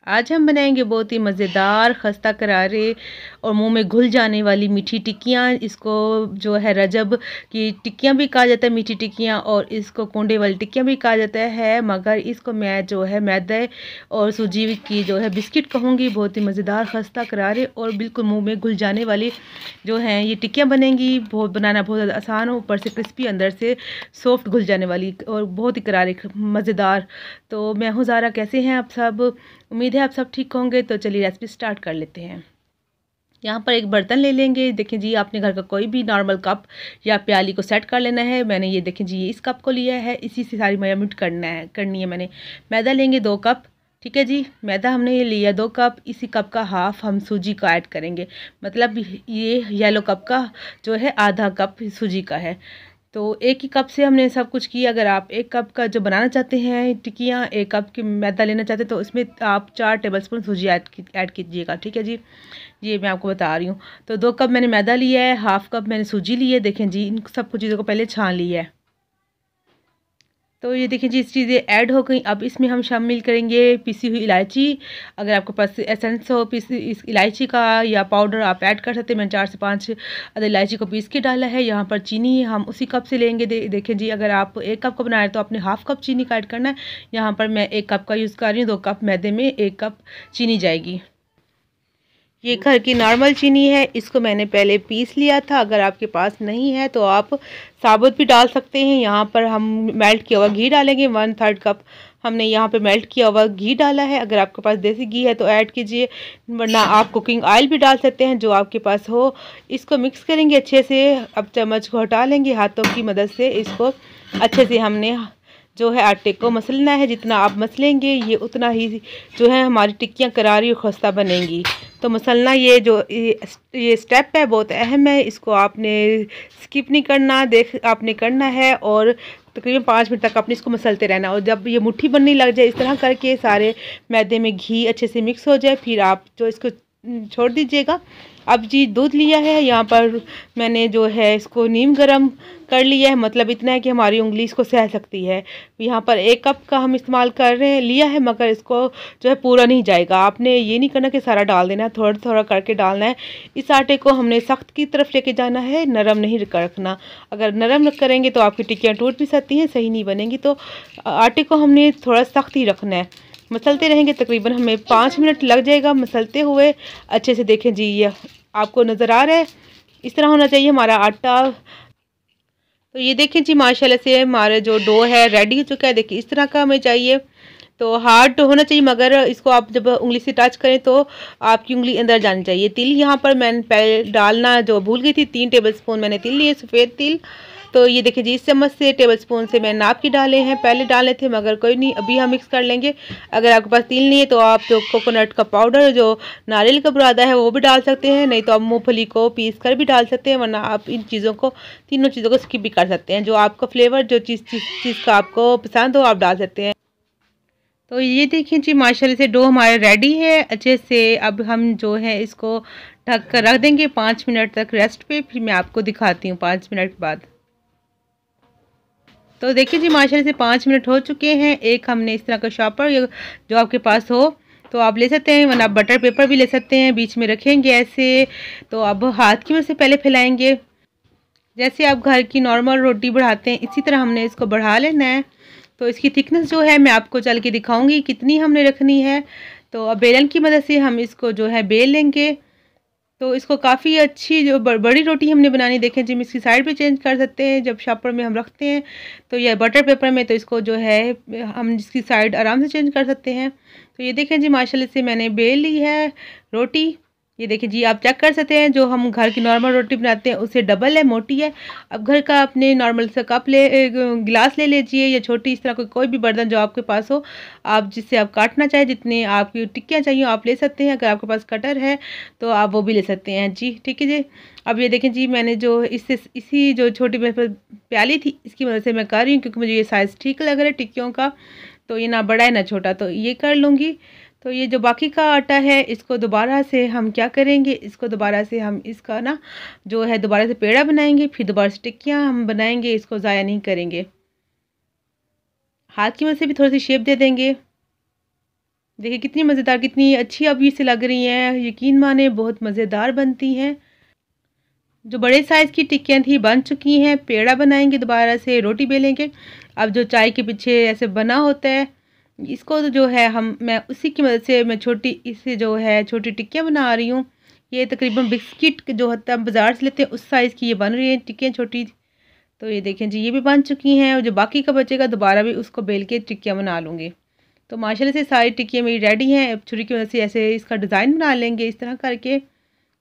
आज हम बनाएंगे बहुत ही मज़ेदार खस्ता करारे और मुंह में घुल जाने वाली मीठी टिक्कियाँ। इसको जो है रजब की टिक्कियाँ भी कहा जाता है, मीठी टिक्कियाँ, और इसको कोंडे वाली टिक्कियाँ भी कहा जाता है, मगर इसको मैं जो है मैदे और सूजी की जो है बिस्किट कहूँगी। बहुत ही मज़ेदार खस्ता करारे और बिल्कुल मुँह में घुल जाने वाली जो हैं ये टिक्कियाँ बनेंगी। बहुत बनाना बहुत ज़्यादा आसान हो, ऊपर से क्रिस्पी, अंदर से सॉफ्ट, घुल जाने वाली और बहुत ही करारे मज़ेदार। तो मैं हूँ ज़ारा, कैसे हैं आप सब? उम्मीद है आप सब ठीक होंगे। तो चलिए रेसिपी स्टार्ट कर लेते हैं। यहाँ पर एक बर्तन ले लेंगे। देखें जी, आपने घर का कोई भी नॉर्मल कप या प्याली को सेट कर लेना है। मैंने ये देखें जी, ये इस कप को लिया है, इसी से सारी मेजरमेंट करनी है मैंने। मैदा लेंगे 2 कप, ठीक है जी। मैदा हमने ये लिया 2 कप। इसी कप का हाफ हम सूजी का ऐड करेंगे, मतलब ये येलो कप का जो है आधा कप सूजी का है। तो एक ही कप से हमने सब कुछ किया। अगर आप 1 कप का जो बनाना चाहते हैं टिक्कियाँ, 1 कप की मैदा लेना चाहते हैं, तो इसमें आप 4 टेबलस्पून सूजी ऐड कीजिएगा, ठीक है जी। ये मैं आपको बता रही हूँ। तो 2 कप मैंने मैदा लिया है, हाफ कप मैंने सूजी ली है। देखें जी, इन सब कुछ चीज़ों को पहले छान लिया है। तो ये देखिए जी, इस चीज़ें ऐड हो गई। अब इसमें हम शामिल करेंगे पिसी हुई इलायची। अगर आपके पास एसेंस हो पिसी इस इलायची का या पाउडर, आप ऐड कर सकते हैं। मैंने 4 से 5 अदर इलायची को पीस के डाला है। यहाँ पर चीनी हम उसी कप से लेंगे। देखें जी, अगर आप 1 कप का बना रहे हैं तो आपने हाफ कप चीनी का ऐड करना है। यहाँ पर मैं 1 कप का यूज़ कर रही हूँ। 2 कप मैदे में 1 कप चीनी जाएगी। ये घर की नॉर्मल चीनी है, इसको मैंने पहले पीस लिया था। अगर आपके पास नहीं है तो आप साबुत भी डाल सकते हैं। यहाँ पर हम मेल्ट किया हुआ घी डालेंगे। 1/3 कप हमने यहाँ पे मेल्ट किया हुआ घी डाला है। अगर आपके पास देसी घी है तो ऐड कीजिए, वरना आप कुकिंग ऑयल भी डाल सकते हैं, जो आपके पास हो। इसको मिक्स करेंगे अच्छे से। अब चम्मच को हटा लेंगे, हाथों की मदद से इसको अच्छे से हमने जो है आटे को मसलना है। जितना आप मसलेंगे ये उतना ही जो है हमारी टिक्कियाँ करारी और खस्ता बनेंगी। तो मसलना ये स्टेप है, बहुत अहम है। इसको आपने स्किप नहीं करना, आपने करना है और तकरीबन 5 मिनट तक आपने इसको मसलते रहना। और जब ये मुट्ठी बनने लग जाए, इस तरह करके सारे मैदे में घी अच्छे से मिक्स हो जाए, फिर आप जो इसको छोड़ दीजिएगा। अब जी दूध लिया है, यहाँ पर मैंने जो है इसको नीम गरम कर लिया है, मतलब इतना है कि हमारी उंगली इसको सह सकती है। यहाँ पर 1 कप का हम इस्तेमाल कर रहे हैं लिया है, मगर इसको जो है पूरा नहीं जाएगा। आपने ये नहीं करना कि सारा डाल देना है, थोड़ा थोड़ा करके डालना है। इस आटे को हमने सख्त की तरफ लेके जाना है, नरम नहीं रखना। अगर नरम करेंगे तो आपकी टिक्कियाँ टूट भी सकती हैं, सही नहीं बनेंगी। तो आटे को हमने थोड़ा सख्त ही रखना है। मसलते रहेंगे, तकरीबन हमें 5 मिनट लग जाएगा मसलते हुए। अच्छे से देखें जी, ये आपको नज़र आ रहा है, इस तरह होना चाहिए हमारा आटा। तो ये देखें जी, माशाल्लाह से हमारा जो डो है रेडी हो चुका है। देखिए इस तरह का हमें चाहिए। तो हार्ड होना चाहिए, मगर इसको आप जब उंगली से टच करें तो आपकी उंगली अंदर जानी चाहिए। तिल यहाँ पर मैंने पहले डालना जो भूल गई थी, 3 टेबलस्पून मैंने तिल लिए, सफ़ेद तिल। तो ये देखिए जी, इस चम्मच से टेबलस्पून से मैंने नाप के डाले हैं। पहले डाले थे, मगर कोई नहीं, अभी हम मिक्स कर लेंगे। अगर आपके पास तिल नहीं है तो आप जो कोकोनट का पाउडर, जो नारियल का बुरादा है, वो भी डाल सकते हैं। नहीं तो आप मूँगफली को पीस कर भी डाल सकते हैं, वरना आप इन चीज़ों को, तीनों चीज़ों को स्किप भी कर सकते हैं। जो आपका फ्लेवर, जो चीज़ का आपको पसंद हो, आप डाल सकते हैं। तो ये देखिए जी, माशाल्लाह से डो हमारा रेडी है अच्छे से। अब हम जो है इसको ढक कर रख देंगे 5 मिनट तक रेस्ट पे, फिर मैं आपको दिखाती हूँ 5 मिनट के बाद। तो देखिए जी, माशाल्लाह से 5 मिनट हो चुके हैं। एक हमने इस तरह का शॉपर जो आपके पास हो तो आप ले सकते हैं, वरना आप बटर पेपर भी ले सकते हैं। बीच में रखेंगे ऐसे। तो अब हाथ की मदद से पहले फैलाएंगे। जैसे आप घर की नॉर्मल रोटी बढ़ाते हैं, इसी तरह हमने इसको बढ़ा लेना है। तो इसकी थिकनेस जो है मैं आपको चल के दिखाऊंगी कितनी हमने रखनी है। तो अब बेलन की मदद से हम इसको जो है बेल लेंगे। तो इसको काफ़ी अच्छी जो बड़ी रोटी हमने बनानी, देखें जी, हम इसकी साइड भी चेंज कर सकते हैं जब शॉपर में हम रखते हैं। तो यह बटर पेपर में, तो इसको जो है हम इसकी साइड आराम से चेंज कर सकते हैं। तो ये देखें जी, माशाल्लाह से मैंने बेल ली है रोटी। ये देखिए जी, आप चेक कर सकते हैं, जो हम घर की नॉर्मल रोटी बनाते हैं उससे डबल है, मोटी है। अब घर का अपने नॉर्मल सा कप गिलास ले लीजिए, या छोटी इस तरह कोई भी बर्तन जो आपके पास हो, आप जिससे आप काटना चाहें, जितनी आपकी टिक्कियाँ चाहिए आप ले सकते हैं। अगर आपके पास कटर है तो आप वो भी ले सकते हैं जी, ठीक है जी। अब ये देखें जी, मैंने जो इसी जो छोटी मेरे पास प्याली थी, इसकी मदद से मैं कर रही हूँ, क्योंकि मुझे ये साइज़ ठीक लग रहा है टिक्कियों का। तो ये ना बड़ा है ना छोटा, तो ये कर लूँगी। तो ये जो बाकी का आटा है, इसको दोबारा से हम क्या करेंगे, इसको दोबारा से हम इसका ना जो है दोबारा से पेड़ा बनाएंगे, फिर दोबारा से टिक्कियाँ हम बनाएंगे। इसको ज़ाया नहीं करेंगे, हाथ की मदद से भी थोड़ी सी शेप दे देंगे। देखिए कितनी मज़ेदार, कितनी अच्छी अभी से लग रही हैं, यकीन माने बहुत मज़ेदार बनती हैं। जो बड़े साइज़ की टिक्कियाँ थी बन चुकी हैं, पेड़ा बनाएंगे दोबारा से, रोटी बेलेंगे। अब जो चाय के पीछे ऐसे बना होता है, इसको तो जो है मैं उसी की मदद से मैं छोटी इससे जो है छोटी टिक्कियाँ बना रही हूँ। ये तकरीबन बिस्किट जो होता है हम बाज़ार से लेते हैं उस साइज़ की ये बन रही हैं टिक्कियाँ छोटी। तो ये देखें जी, ये भी बन चुकी हैं और जो बाकी का बचेगा दोबारा भी उसको बेल के टिक्कियाँ बना लूँगी। तो माशाल्लाह से सारी टिक्कियाँ मेरी रेडी हैं। अब छुरी की मदद से ऐसे इसका डिज़ाइन बना लेंगे इस तरह करके।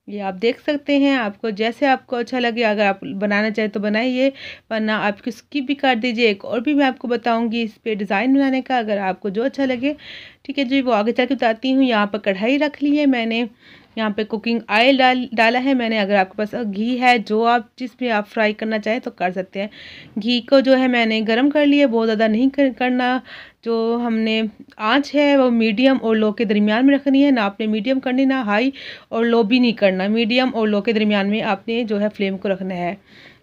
ये आप देख सकते हैं, आपको जैसे आपको अच्छा लगे, अगर आप बनाना चाहें तो बनाइए, वरना आप स्किप भी कर दीजिए। एक और भी मैं आपको बताऊंगी इस पे डिज़ाइन बनाने का, अगर आपको जो अच्छा लगे। ठीक है जी, वो आगे चल के बताती हूँ। यहाँ पर कढ़ाई रख ली है मैंने, यहाँ पे कुकिंग ऑयल डाला है मैंने। अगर आपके पास घी है, जो आप जिसमें आप फ्राई करना चाहें तो कर सकते हैं। घी को जो है मैंने गरम कर लिया, बहुत ज़्यादा नहीं करना। जो हमने आंच है वो मीडियम और लो के दरमियान में रखनी है, ना आपने मीडियम करनी ना हाई और लो भी नहीं करना, मीडियम और लो के दरमियान में आपने जो है फ्लेम को रखना है।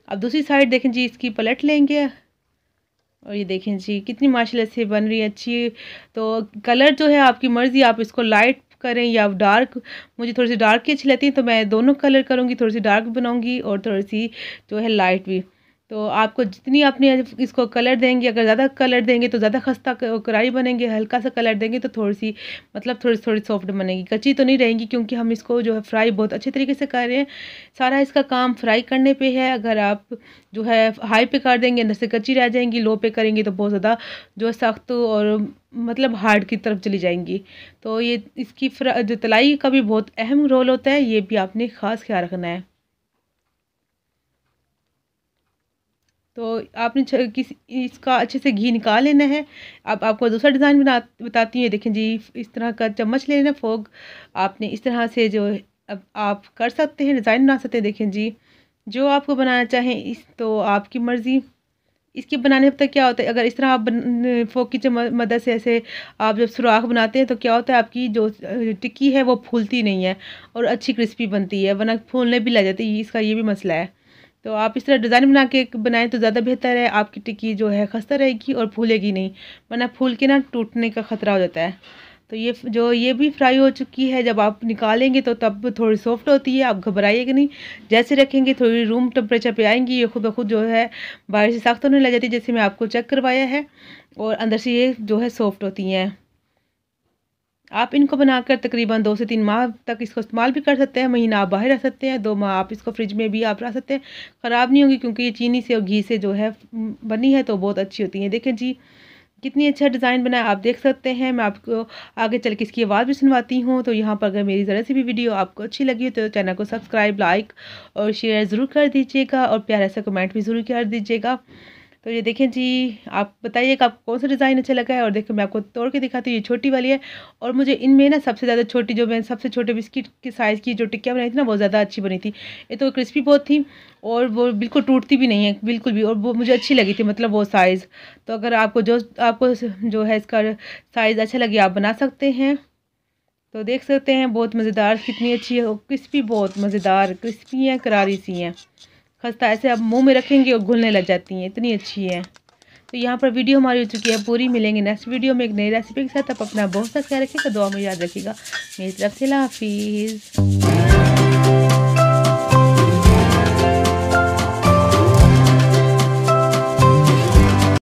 अब दूसरी साइड देखें जी, इसकी पलट लेंगे और ये देखें जी कितनी माशाल्लाह से बन रही है अच्छी। तो कलर जो है आपकी मर्ज़ी, आप इसको लाइट करें या डार्क। मुझे थोड़ी सी डार्क की अच्छी लगती है तो मैं दोनों कलर करूँगी, थोड़ी सी डार्क बनाऊँगी और थोड़ी सी जो है लाइट भी। तो आपको जितनी आपने इसको कलर देंगे, अगर ज़्यादा कलर देंगे तो ज़्यादा खस्ता करारी बनेंगे, हल्का सा कलर देंगे तो थोड़ी सी मतलब थोड़ी थोड़ी सॉफ्ट बनेगी, कच्ची तो नहीं रहेंगी, क्योंकि हम इसको जो है फ्राई बहुत अच्छे तरीके से कर रहे हैं। सारा इसका काम फ्राई करने पे है। अगर आप जो है हाई पे कर देंगे अंदर से कच्ची रह जाएंगी, लो पे करेंगे तो बहुत ज़्यादा जो सख्त और मतलब हार्ड की तरफ चली जाएंगी। तो ये इसकी जो तलाई का भी बहुत अहम रोल होता है, ये भी आपने ख़ास ख्याल रखना है। तो आपने इसका अच्छे से घी निकाल लेना है। अब आपको दूसरा डिज़ाइन बताती हूँ। ये देखें जी, इस तरह का चम्मच ले लेना, फोक आपने इस तरह से जो अब आप कर सकते हैं, डिज़ाइन बना सकते हैं। देखें जी, जो आपको बनाना चाहें इस तो आपकी मर्ज़ी। इसके बनाने तक क्या होता है, अगर इस तरह आप फोक की मदद से ऐसे आप जब सुराख बनाते हैं तो क्या होता है, आपकी जो टिक्की है वो फूलती नहीं है और अच्छी क्रिस्पी बनती है, वरना फूलने भी लग जाती है। इसका ये भी मसला है। तो आप इस तरह डिज़ाइन बना के बनाएं तो ज़्यादा बेहतर है। आपकी टिक्की जो है खस्ता रहेगी और फूलेगी नहीं, वरना फूल के ना टूटने का ख़तरा हो जाता है। तो ये भी फ्राई हो चुकी है। जब आप निकालेंगे तो तब थोड़ी सॉफ्ट होती है, आप घबराइएगा नहीं। जैसे रखेंगे थोड़ी रूम टेम्परेचर पे आएंगी, ये खुद ब खुद जो है बाहर से सख्त होने लग जाती है, जैसे मैं आपको चेक करवाया है, और अंदर से ये जो है सॉफ्ट होती हैं। आप इनको बनाकर तकरीबन 2 से 3 माह तक इसको इस्तेमाल भी कर सकते हैं। महीना आप बाहर रख सकते हैं, 2 माह आप इसको फ्रिज में भी आप रख सकते हैं, ख़राब नहीं होंगी, क्योंकि ये चीनी से और घी से जो है बनी है तो बहुत अच्छी होती है। देखें जी कितनी अच्छा डिज़ाइन बना है, आप देख सकते हैं। मैं आपको आगे चल के इसकी आवाज़ भी सुनवाती हूँ। तो यहाँ पर अगर मेरी ज़रा सी भी वीडियो आपको अच्छी लगी हो तो चैनल को सब्सक्राइब, लाइक और शेयर ज़रूर कर दीजिएगा, और प्यारा सा कमेंट भी ज़रूर कर दीजिएगा। तो ये देखें जी, आप बताइएगा आपको कौन सा डिज़ाइन अच्छा लगा है। और देखो मैं आपको तोड़ के दिखाती हूँ, ये छोटी वाली है, और मुझे इनमें ना सबसे ज़्यादा छोटी, जो मैं सबसे छोटे बिस्किट के साइज़ की जो टिक्कियाँ बनाई थी ना, वो ज़्यादा अच्छी बनी थी। ये तो क्रिस्पी बहुत थी और वो बिल्कुल टूटती भी नहीं है बिल्कुल भी, और वो मुझे अच्छी लगी थी, मतलब वो साइज़। तो अगर आपको जो है इसका साइज़ अच्छा लगे आप बना सकते हैं। तो देख सकते हैं बहुत मज़ेदार, कितनी अच्छी है, क्रिस्पी, बहुत मज़ेदार क्रिस्पी हैं, करारी सी हैं, खस्ता ऐसे आप मुंह में रखेंगे और घुलने लग जाती हैं, इतनी अच्छी है। तो यहाँ पर वीडियो हमारी हो चुकी है पूरी। मिलेंगे नेक्स्ट वीडियो में एक नई रेसिपी के साथ। आप अपना बहुत सा ख्याल रखिएगा, दुआ में याद रखिएगा। मेरी तरफ से अल्लाह हाफिज़।